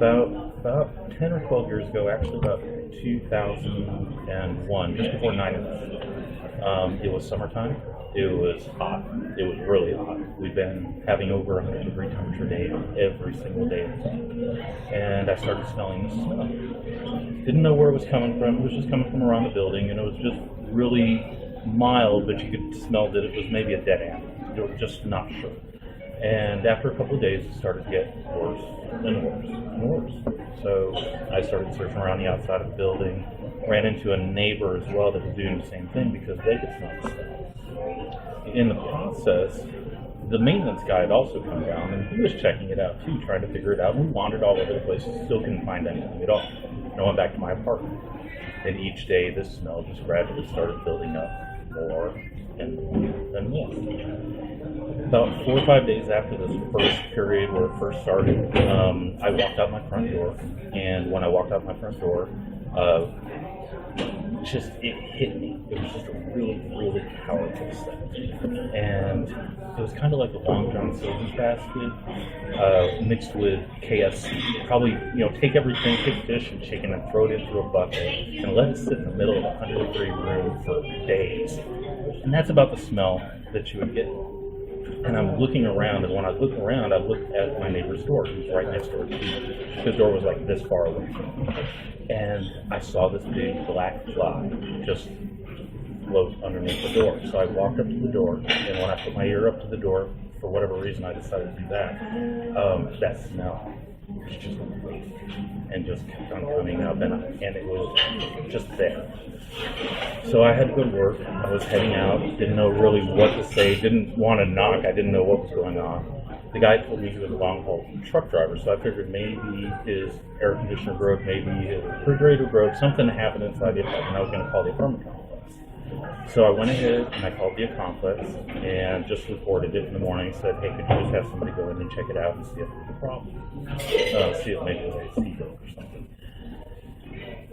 about 10 or 12 years ago, actually about 2001, just before 9/11. It was summertime. It was hot. It was really hot. We've been having over 100-degree temperature days every single day. And I started smelling the smell. Didn't know where it was coming from. It was just coming from around the building, and it was just really mild, but you could smell that it was maybe a dead animal. You were just not sure. And after a couple of days, it started to get worse and worse and worse. So I started searching around the outside of the building, ran into a neighbor as well that was doing the same thing because they could smell the smell. In the process, the maintenance guy had also come down and he was checking it out too, trying to figure it out. We wandered all over the place, still couldn't find anything at all. And I went back to my apartment. And each day, this smell just gradually started building up more and more and more. About 4 or 5 days after this first period where it first started, I walked out my front door, and when I walked out my front door, it hit me. It was just a really, really powerful scent. And it was kind of like a Long John Silver's basket mixed with KFC. Probably, take everything, take fish and chicken and throw it into a bucket and let it sit in the middle of a 100-degree room for days. And that's about the smell that you would get. And I'm looking around, and when I look around, I look at my neighbor's door, who's right next door to me. His door was like this far away from me. And I saw this big black fly just float underneath the door. So I walked up to the door, and when I put my ear up to the door, for whatever reason I decided to do that, that smell was just great and just kept on coming up, and it was just there. So I had to go to work. I was heading out, didn't know really what to say, didn't want to knock, I didn't know what was going on. The guy told me he was a long-haul truck driver, so I figured maybe his air conditioner broke, maybe his refrigerator broke, something happened inside the apartment. I was going to call the apartment complex. So I went ahead and I called the complex and just reported it in the morning. Said, hey, could you just have somebody go in and check it out and see if there's a problem? See if maybe it was AC broke or something.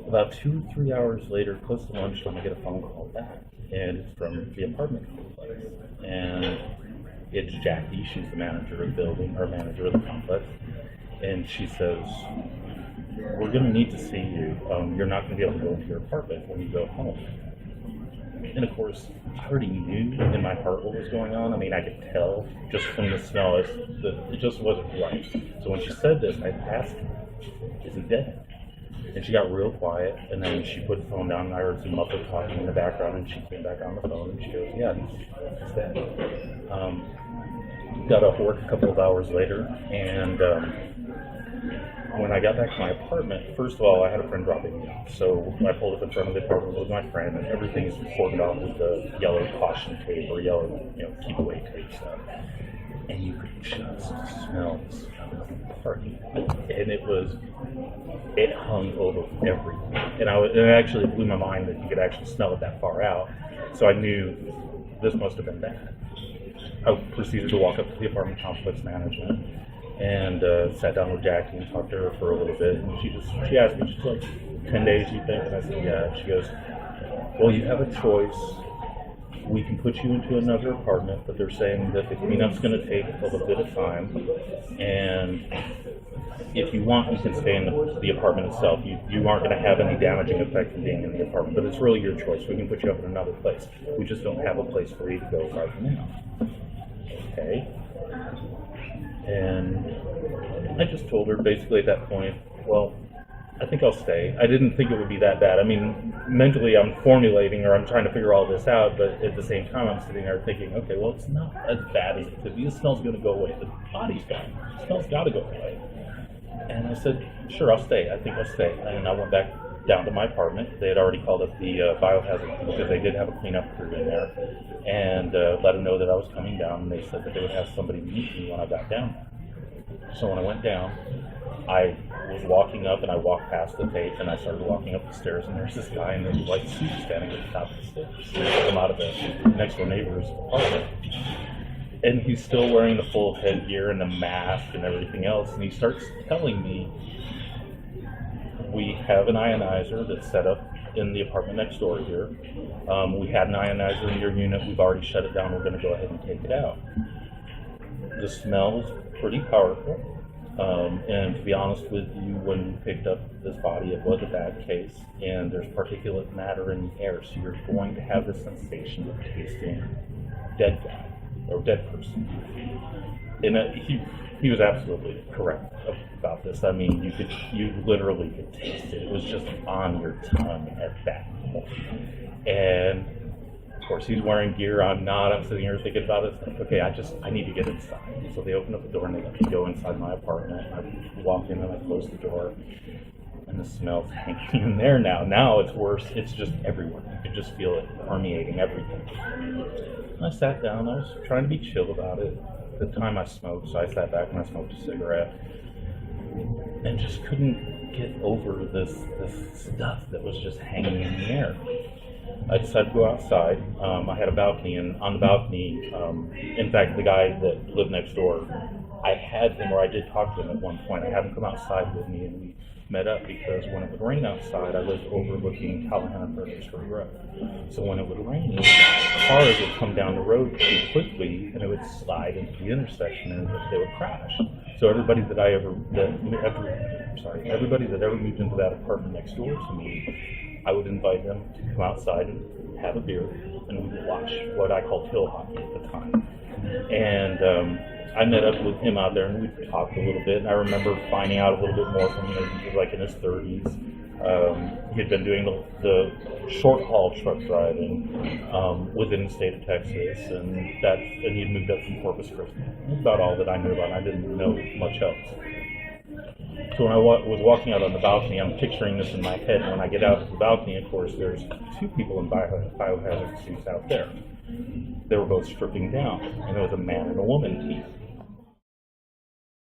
About 2 or 3 hours later, close to lunchtime, I get a phone call back, and it's from the apartment complex. And it's Jackie, she's the manager of the building, or manager of the complex, and she says, we're going to need to see you. You're not going to be able to go into your apartment when you go home. And of course, I already knew in my heart what was going on. I mean, I could tell just from the smell, it just wasn't right. So when she said this, I asked her, is he dead? And she got real quiet, and then she put the phone down, and I heard some muffled talking in the background, and she came back on the phone, and she goes, yeah, he's dead. Got off work a couple of hours later, and when I got back to my apartment, first of all, I had a friend dropping me off. So I pulled up in front of the apartment with my friend, and everything is cordoned off with the yellow caution tape or yellow, keep away tape stuff. And you could just smell this party, and it hung over everything. And it actually blew my mind that you could actually smell it that far out. So I knew this must have been bad. I proceeded to walk up to the apartment complex management and sat down with Jackie and talked to her for a little bit. And she asked me, she's like, 10 days, you think? And I said, yeah. She goes, well, you have a choice. We can put you into another apartment, but they're saying that the cleanup's going to take a little bit of time. And if you want, you can stay in the apartment itself. You aren't going to have any damaging effect from being in the apartment, but it's really your choice. We can put you up in another place. We just don't have a place for you to go right now. Okay. And I just told her basically at that point, well, I think I'll stay. I didn't think it would be that bad. I mean, mentally I'm formulating or I'm trying to figure all this out, but at the same time I'm sitting there thinking, okay, well, it's not as bad as it could be. The smell's going to go away. The body's gone. The smell's got to go away. And I said, sure, I'll stay. I think I'll stay. And I went back down to my apartment. They had already called up the biohazard because they did have a cleanup crew in there, and let them know that I was coming down, and they said that they would have somebody meet me when I got down. So when I went down, I was walking up, and I walked past the tape, and I started walking up the stairs, and there's this guy in this white suit standing at the top of the stairs. I come out of the next door neighbor's apartment, and he's still wearing the full headgear and the mask and everything else, and he starts telling me, we have an ionizer that's set up in the apartment next door here. We had an ionizer in your unit. We've already shut it down. We're going to go ahead and take it out. The smell was pretty powerful. And to be honest with you, when we picked up this body, it was a bad case, and there's particulate matter in the air, so you're going to have the sensation of tasting dead guy or dead person. And he was absolutely correct about this. I mean, you literally could taste it. It was just on your tongue at that point. And of course, he's wearing gear. I'm not. I'm sitting here thinking about it. It's like, okay, I need to get inside. So they open up the door and they let me go inside my apartment. I walk in and I close the door, and the smell's hanging in there now. Now it's worse. It's just everywhere. You can just feel it permeating everything. And I sat down. I was trying to be chill about it. At the time I smoked, so I sat back and I smoked a cigarette, and just couldn't get over this stuff that was just hanging in the air. I decided to go outside. I had a balcony, and on the balcony, in fact, the guy that lived next door, I had him, or I did talk to him at one point. I had him come outside with me, and we met up because when it would rain outside, I lived overlooking Callahan Fergusford Road. So when it would rain, cars would come down the road too quickly, and it would slide into the intersection, and they would crash. So everybody that everybody that ever moved into that apartment next door to me, I would invite them to come outside and have a beer, and we would watch what I called hill hockey at the time. And I met up with him out there, and we talked a little bit. And I remember finding out a little bit more from him. He was like in his 30s. He had been doing the short haul truck driving within the state of Texas, and he had moved up from Corpus Christi. That's about all that I knew about. I didn't know much else. So when I was walking out on the balcony, I'm picturing this in my head. And when I get out of the balcony, of course, there's two people in biohazard suits out there. They were both stripping down, and there was a man and a woman teeth.